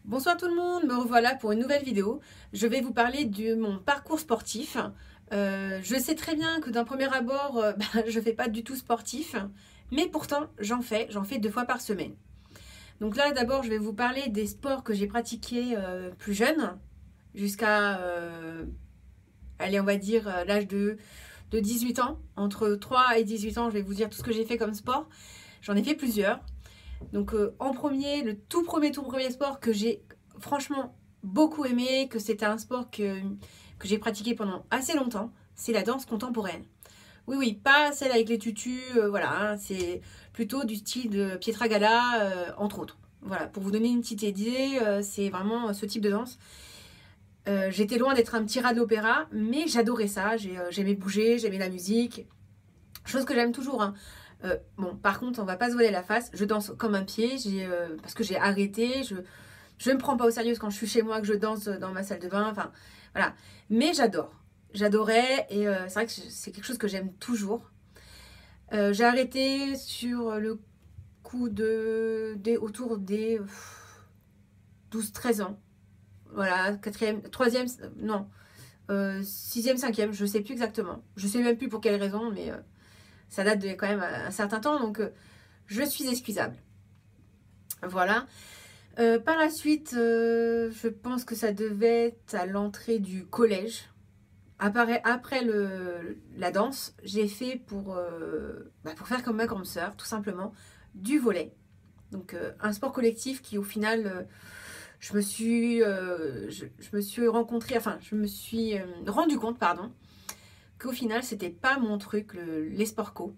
Bonsoir tout le monde, me revoilà pour une nouvelle vidéo. Je vais vous parler de mon parcours sportif. Je sais très bien que d'un premier abord, je ne fais pas du tout sportif, mais pourtant j'en fais 2 fois par semaine. Donc là d'abord je vais vous parler des sports que j'ai pratiqués plus jeune, jusqu'à, allez on va dire l'âge de 18 ans. Entre 3 et 18 ans je vais vous dire tout ce que j'ai fait comme sport. J'en ai fait plusieurs. Donc en premier, le tout premier sport que j'ai franchement beaucoup aimé, que c'était un sport que j'ai pratiqué pendant assez longtemps, c'est la danse contemporaine. Oui, oui, pas celle avec les tutus, voilà, hein, c'est plutôt du style de Pietra Gala, entre autres. Voilà, pour vous donner une petite idée, c'est vraiment ce type de danse. J'étais loin d'être un petit rat de l'opéra, mais j'adorais ça, j'aimais bouger, j'aimais la musique, chose que j'aime toujours, hein. Bon, par contre, on va pas se voiler la face. Je danse comme un pied, parce que j'ai arrêté. Je me prends pas au sérieux quand je suis chez moi, que je danse dans ma salle de bain. Enfin, voilà. Mais j'adore. J'adorais et c'est vrai que c'est quelque chose que j'aime toujours. J'ai arrêté sur le coup autour des 12-13 ans. Voilà, quatrième, troisième, non, sixième, cinquième, je sais plus exactement. Je sais même plus pour quelle raison, mais ça date de quand même un certain temps, donc je suis excusable. Voilà. Par la suite, je pense que ça devait être à l'entrée du collège. Après la danse, j'ai fait pour faire comme ma grande sœur, tout simplement, du volley. Donc un sport collectif qui au final, je me suis rencontrée, enfin je me suis rendu compte, pardon, qu'au final c'était pas mon truc, les sports co.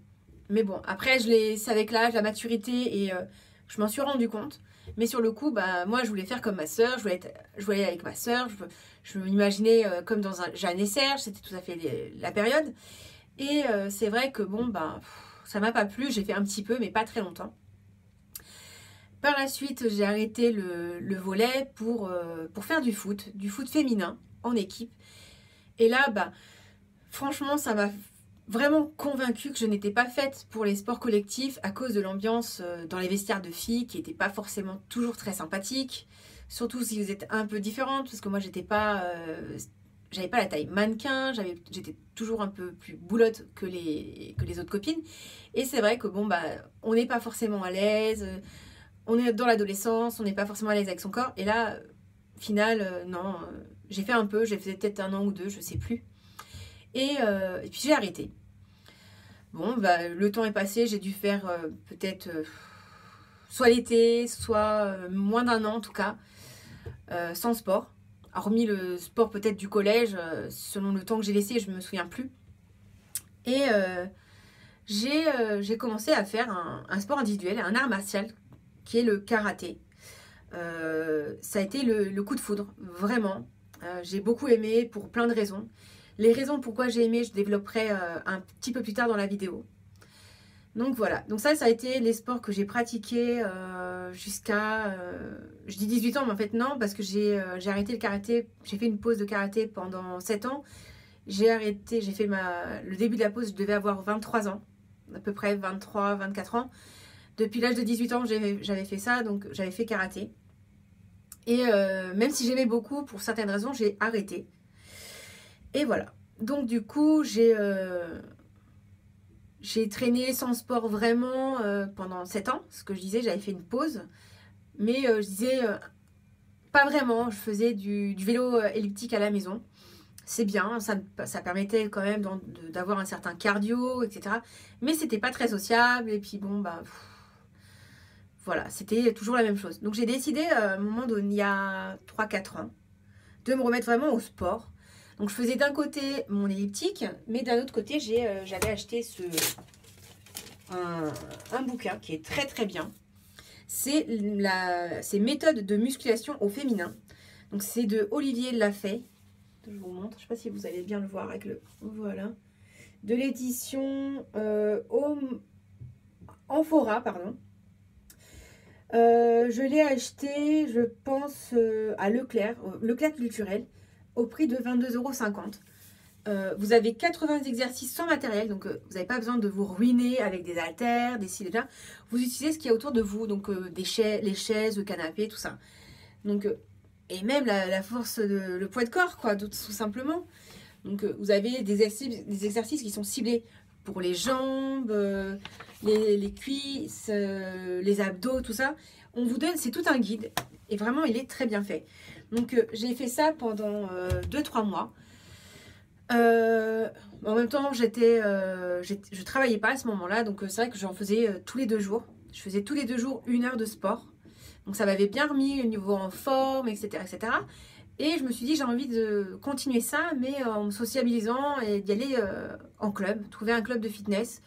Mais bon, après c'est avec l'âge, la maturité et je m'en suis rendu compte. Mais sur le coup, moi je voulais faire comme ma soeur, je voulais aller avec ma soeur, je m'imaginais comme dans un Jeanne et Serge, c'était tout à fait la période. Et c'est vrai que bon, ça m'a pas plu, j'ai fait un petit peu, mais pas très longtemps. Par la suite, j'ai arrêté le volley pour faire du foot féminin en équipe. Et là, franchement, ça m'a vraiment convaincue que je n'étais pas faite pour les sports collectifs à cause de l'ambiance dans les vestiaires de filles qui n'était pas forcément toujours très sympathique. Surtout si vous êtes un peu différente, parce que moi, j'avais pas la taille mannequin, j'étais toujours un peu plus boulotte que les autres copines. Et c'est vrai que bon, on n'est pas forcément à l'aise. On est dans l'adolescence, on n'est pas forcément à l'aise avec son corps. Et là, final, non, j'ai fait un peu, j'ai fait peut-être 1 an ou 2, je sais plus. Et puis j'ai arrêté. Bon, le temps est passé, j'ai dû faire peut-être soit l'été, soit moins d'1 an en tout cas, sans sport. Hormis le sport peut-être du collège, selon le temps que j'ai laissé, je ne me souviens plus. Et j'ai commencé à faire un sport individuel, un art martial, qui est le karaté. Ça a été le coup de foudre, vraiment. J'ai beaucoup aimé pour plein de raisons. Les raisons pourquoi j'ai aimé, je développerai un petit peu plus tard dans la vidéo. Donc voilà, donc ça a été les sports que j'ai pratiqués jusqu'à, je dis 18 ans, mais en fait non, parce que j'ai arrêté le karaté, j'ai fait une pause de karaté pendant 7 ans. J'ai arrêté, j'ai fait le début de la pause, je devais avoir 23 ans, à peu près 23, 24 ans. Depuis l'âge de 18 ans, j'avais fait ça, donc j'avais fait karaté. Et même si j'aimais beaucoup, pour certaines raisons, j'ai arrêté. Et voilà. Donc du coup, j'ai traîné sans sport vraiment pendant 7 ans. Ce que je disais, j'avais fait une pause. Mais je disais, pas vraiment. Je faisais du vélo elliptique à la maison. C'est bien, ça permettait quand même d'avoir un certain cardio, etc. Mais c'était pas très sociable. Et puis bon, voilà, c'était toujours la même chose. Donc j'ai décidé à un moment donné, il y a 3-4 ans, de me remettre vraiment au sport. Donc je faisais d'un côté mon elliptique, mais d'un autre côté, j'avais acheté un bouquin qui est très très bien. C'est Méthodes de musculation au féminin. Donc c'est de Olivier Lafay. Je vous montre, je ne sais pas si vous allez bien le voir avec le... Voilà. De l'édition Amphora, pardon. Je l'ai acheté, je pense, à Leclerc culturel, au prix de 22,50 €. Vous avez 80 exercices sans matériel, donc vous n'avez pas besoin de vous ruiner avec des haltères, des ci, des là. Vous utilisez ce qu'il y a autour de vous, donc les chaises, le canapé, tout ça. Donc, et même la force, le poids de corps, quoi, tout simplement. Donc, vous avez des exercices qui sont ciblés pour les jambes, les cuisses, les abdos, tout ça. On vous donne, c'est tout un guide. Et vraiment, il est très bien fait. Donc, j'ai fait ça pendant 2-3 mois. En même temps, je travaillais pas à ce moment-là. Donc, c'est vrai que j'en faisais tous les 2 jours. Je faisais tous les 2 jours 1 heure de sport. Donc, ça m'avait bien remis au niveau en forme, etc., etc. Et je me suis dit, j'ai envie de continuer ça, mais en me sociabilisant et d'y aller en club, trouver un club de fitness.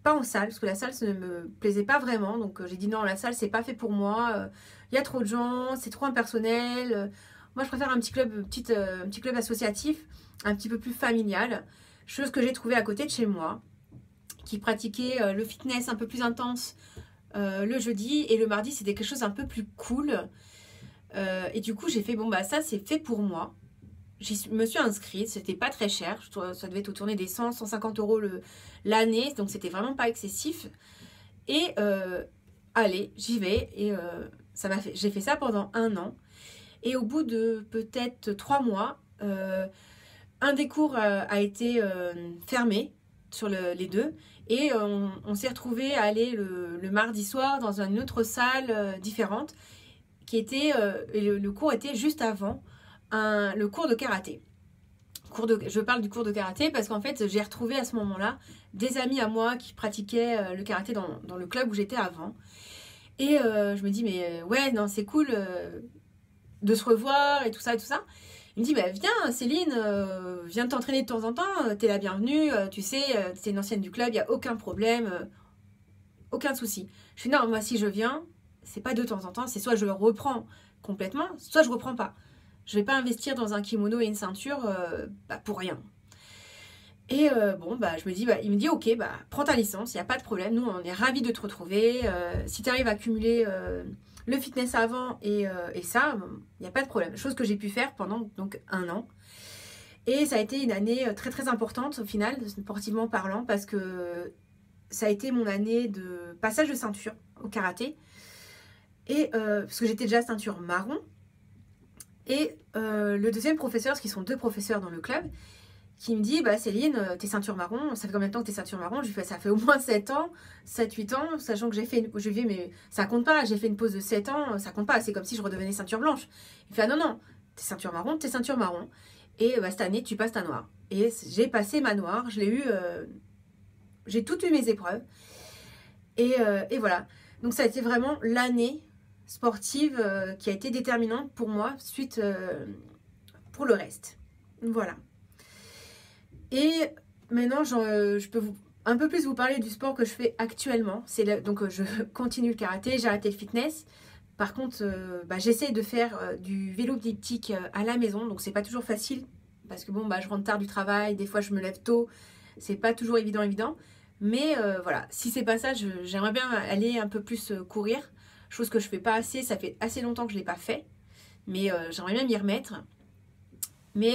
Pas en salle, parce que la salle, ça ne me plaisait pas vraiment. Donc j'ai dit non, la salle, c'est pas fait pour moi. Il y a trop de gens, c'est trop impersonnel. Moi, je préfère un petit club, un petit club associatif, un petit peu plus familial. Chose que j'ai trouvée à côté de chez moi, qui pratiquait le fitness un peu plus intense le jeudi. Et le mardi, c'était quelque chose un peu plus cool. Et du coup, j'ai fait, bon, bah ça, c'est fait pour moi. Je me suis inscrite, c'était pas très cher, ça devait tourner des 100-150 euros l'année, donc c'était vraiment pas excessif. Et allez, j'y vais, et j'ai fait ça pendant 1 an. Et au bout de peut-être 3 mois, un des cours a été fermé sur les 2, et on s'est retrouvés à aller le mardi soir dans une autre salle différente, qui était, et le cours était juste avant le cours de karaté. Je parle du cours de karaté parce qu'en fait, j'ai retrouvé à ce moment-là des amis à moi qui pratiquaient le karaté dans le club où j'étais avant. Et je me dis, mais ouais, non, c'est cool de se revoir et tout ça et tout ça. Il me dit, bah, viens Céline, viens t'entraîner de temps en temps, t'es la bienvenue, tu sais, t'es une ancienne du club, il n'y a aucun problème, aucun souci. Je fais, non, moi si je viens, c'est pas de temps en temps, c'est soit je reprends complètement, soit je reprends pas. Je vais pas investir dans un kimono et une ceinture pour rien. Et bon, bah, je me dis, bah, il me dit, ok, bah, prends ta licence, il n'y a pas de problème. Nous, on est ravis de te retrouver. Si tu arrives à cumuler le fitness avant et ça, il n'y a pas de problème. Chose que j'ai pu faire pendant donc 1 an. Et ça a été une année très très importante au final, sportivement parlant, parce que ça a été mon année de passage de ceinture au karaté. Et parce que j'étais déjà ceinture marron. Et le deuxième professeur, parce qu'ils sont 2 professeurs dans le club, qui me dit, bah Céline, t'es ceinture marron, ça fait combien de temps que t'es ceinture marron? Je lui fais, ça fait au moins 7 ans, 7-8 ans, sachant que j'ai fait mais ça compte pas, j'ai fait une pause de 7 ans, ça compte pas, c'est comme si je redevenais ceinture blanche. Il fait, ah non, non, t'es ceinture marron, t'es ceinture marron. Et bah, cette année, tu passes ta noire. Et j'ai passé ma noire, je l'ai eu, j'ai toutes eu mes épreuves. Et voilà. Donc ça a été vraiment l'année sportive qui a été déterminante pour moi, suite pour le reste. Voilà. Et maintenant, je peux un peu plus vous parler du sport que je fais actuellement. Donc, je continue le karaté, j'ai arrêté le fitness. Par contre, bah, j'essaie de faire du vélo elliptique à la maison. Donc, c'est pas toujours facile. Parce que bon, bah, je rentre tard du travail. Des fois, je me lève tôt. C'est pas toujours évident. Mais voilà, si c'est pas ça, j'aimerais bien aller un peu plus courir. Chose que je fais pas assez. Ça fait assez longtemps que je l'ai pas fait. Mais j'aimerais bien m'y remettre. Mais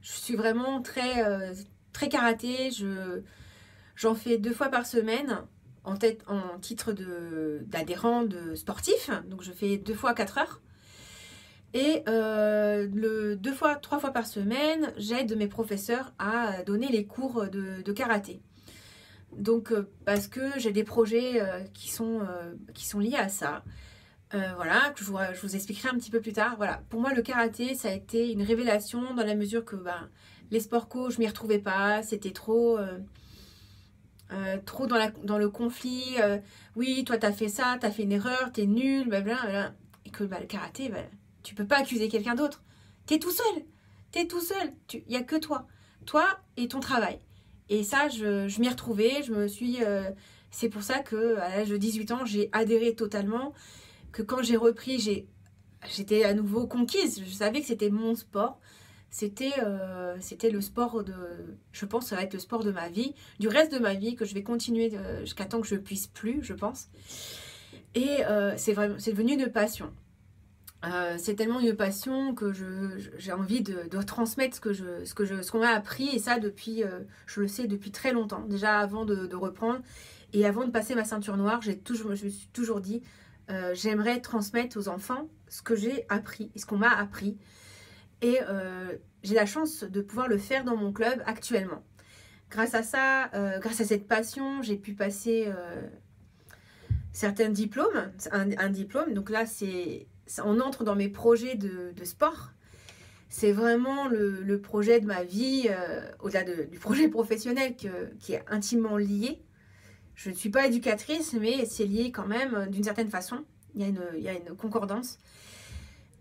je suis vraiment très karaté. J'en fais 2 fois par semaine en titre d'adhérent de sportif. Donc je fais 2 fois 4 heures. Et 3 fois par semaine, j'aide mes professeurs à donner les cours de karaté. Donc parce que j'ai des projets qui sont liés à ça. Voilà, que je vous expliquerai un petit peu plus tard. Voilà, pour moi, le karaté, ça a été une révélation dans la mesure que les sports co, je m'y retrouvais pas. C'était trop dans le conflit. Oui, toi, t'as fait ça, t'as fait une erreur, t'es nul, blablabla. Et que le karaté, tu peux pas accuser quelqu'un d'autre. T'es tout seul. T'es tout seul. Il n'y a que toi. Toi et ton travail. Et ça, je m'y retrouvais. C'est pour ça qu'à l'âge de 18 ans, j'ai adhéré totalement. Que quand j'ai repris, j'étais à nouveau conquise. Je savais que c'était mon sport. C'était le sport je pense que ça va être le sport de ma vie, du reste de ma vie, que je vais continuer jusqu'à temps que je puisse plus, je pense. Et c'est devenu une passion. C'est tellement une passion que j'ai envie de transmettre ce qu'on m'a appris, et ça depuis, je le sais depuis très longtemps, déjà avant de reprendre. Et avant de passer ma ceinture noire, je me suis toujours dit, j'aimerais transmettre aux enfants ce que j'ai appris, ce qu'on m'a appris. Et j'ai la chance de pouvoir le faire dans mon club actuellement. Grâce à ça, grâce à cette passion, j'ai pu passer certains diplômes, un diplôme. Donc là, on entre dans mes projets de sport. C'est vraiment le projet de ma vie, au-delà du projet professionnel qui est intimement lié. Je ne suis pas éducatrice, mais c'est lié quand même d'une certaine façon. Il y a une concordance.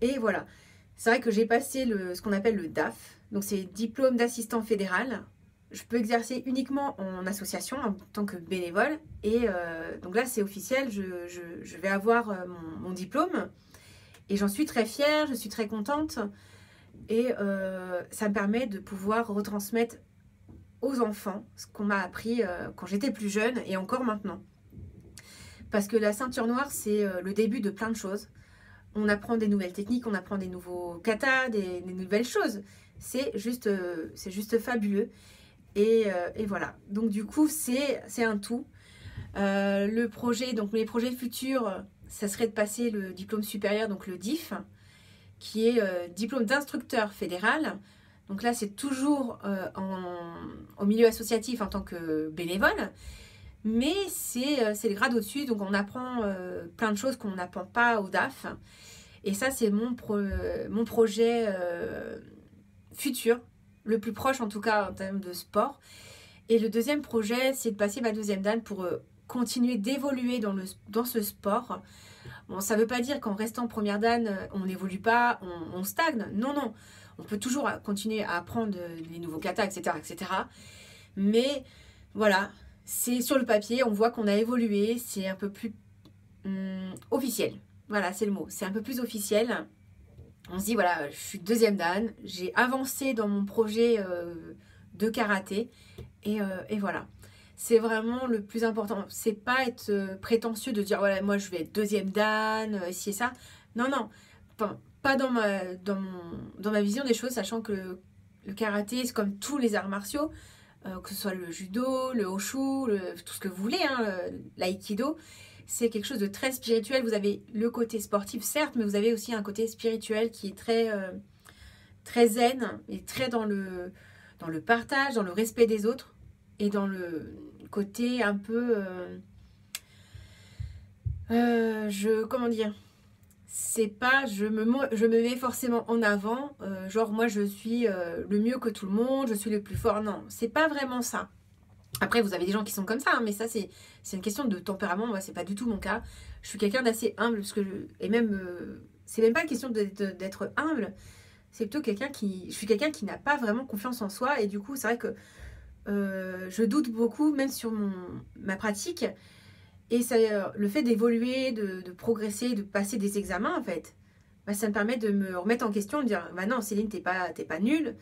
Et voilà. C'est vrai que j'ai passé ce qu'on appelle le DAF. Donc c'est diplôme d'assistant fédéral. Je peux exercer uniquement en association, en tant que bénévole. Et donc là, c'est officiel. Je vais avoir mon diplôme. Et j'en suis très fière, je suis très contente. Et ça me permet de pouvoir retransmettre aux enfants ce qu'on m'a appris quand j'étais plus jeune et encore maintenant. Parce que la ceinture noire, c'est le début de plein de choses. On apprend des nouvelles techniques, on apprend des nouveaux katas, des nouvelles choses. C'est juste fabuleux. Et voilà. Donc du coup, c'est un tout. Le projet, donc mes projets futurs, ça serait de passer le diplôme supérieur, donc le DIF, qui est diplôme d'instructeur fédéral. Donc là, c'est toujours au milieu associatif en tant que bénévole. Mais c'est le grade au-dessus, donc on apprend plein de choses qu'on n'apprend pas au DAF. Et ça, c'est mon projet futur, le plus proche en tout cas en termes de sport. Et le deuxième projet, c'est de passer ma deuxième dan pour continuer d'évoluer dans ce sport. Bon, ça ne veut pas dire qu'en restant première dan, on n'évolue pas, on stagne. Non, non. On peut toujours continuer à apprendre les nouveaux katas, etc., etc. Mais voilà, c'est sur le papier, on voit qu'on a évolué, c'est un peu plus officiel. Voilà, c'est le mot. C'est un peu plus officiel. On se dit, voilà, je suis deuxième dan, j'ai avancé dans mon projet de karaté. Et voilà. C'est vraiment le plus important. C'est pas être prétentieux de dire, voilà, moi je vais être deuxième dan, ci et ça. Non, non. Enfin, pas dans ma vision des choses, sachant que le karaté, c'est comme tous les arts martiaux, que ce soit le judo, le hoshu, tout ce que vous voulez, hein, l'aïkido, c'est quelque chose de très spirituel. Vous avez le côté sportif, certes, mais vous avez aussi un côté spirituel qui est très zen et très dans le partage, dans le respect des autres et dans le côté un peu... comment dire, c'est pas je me mets forcément en avant, genre moi je suis le mieux que tout le monde, je suis le plus fort. Non, c'est pas vraiment ça. Après vous avez des gens qui sont comme ça, hein, mais ça c'est une question de tempérament. Moi c'est pas du tout mon cas. Je suis quelqu'un d'assez humble, et même c'est même pas une question d'être humble, c'est plutôt je suis quelqu'un qui n'a pas vraiment confiance en soi. Et du coup c'est vrai que je doute beaucoup même sur ma pratique. Et ça, le fait d'évoluer, de progresser, de passer des examens, en fait, bah, ça me permet de me remettre en question, de dire, bah non, Céline, t'es pas nulle,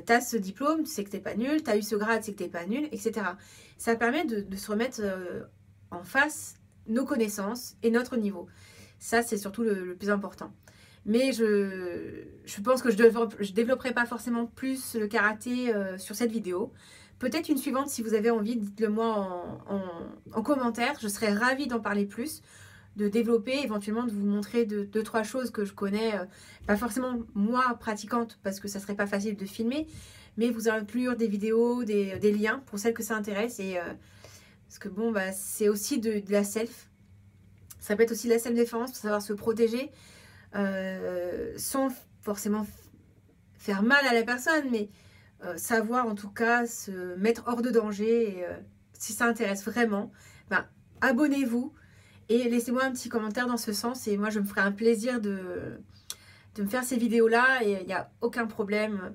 t'as ce diplôme, tu sais que t'es pas nulle, t'as eu ce grade, tu sais que t'es pas nulle, etc. Ça permet de se remettre en face nos connaissances et notre niveau. Ça, c'est surtout le plus important. Mais je pense que je développerai pas forcément plus le karaté sur cette vidéo. Peut-être une suivante si vous avez envie, dites-le moi en commentaire. Je serais ravie d'en parler plus, de développer, éventuellement de vous montrer deux, trois choses que je connais, pas forcément moi pratiquante parce que ça serait pas facile de filmer, mais vous inclure des vidéos, des liens pour celles que ça intéresse. Et parce que bon, bah, c'est aussi de la self. Ça peut être aussi de la self-défense pour savoir se protéger sans forcément faire mal à la personne, mais savoir en tout cas se mettre hors de danger. Et si ça intéresse vraiment, ben, abonnez-vous et laissez-moi un petit commentaire dans ce sens, et moi je me ferai un plaisir de me faire ces vidéos là, et il n'y a aucun problème.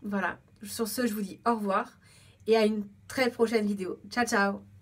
Voilà, sur ce je vous dis au revoir et à une très prochaine vidéo. Ciao ciao.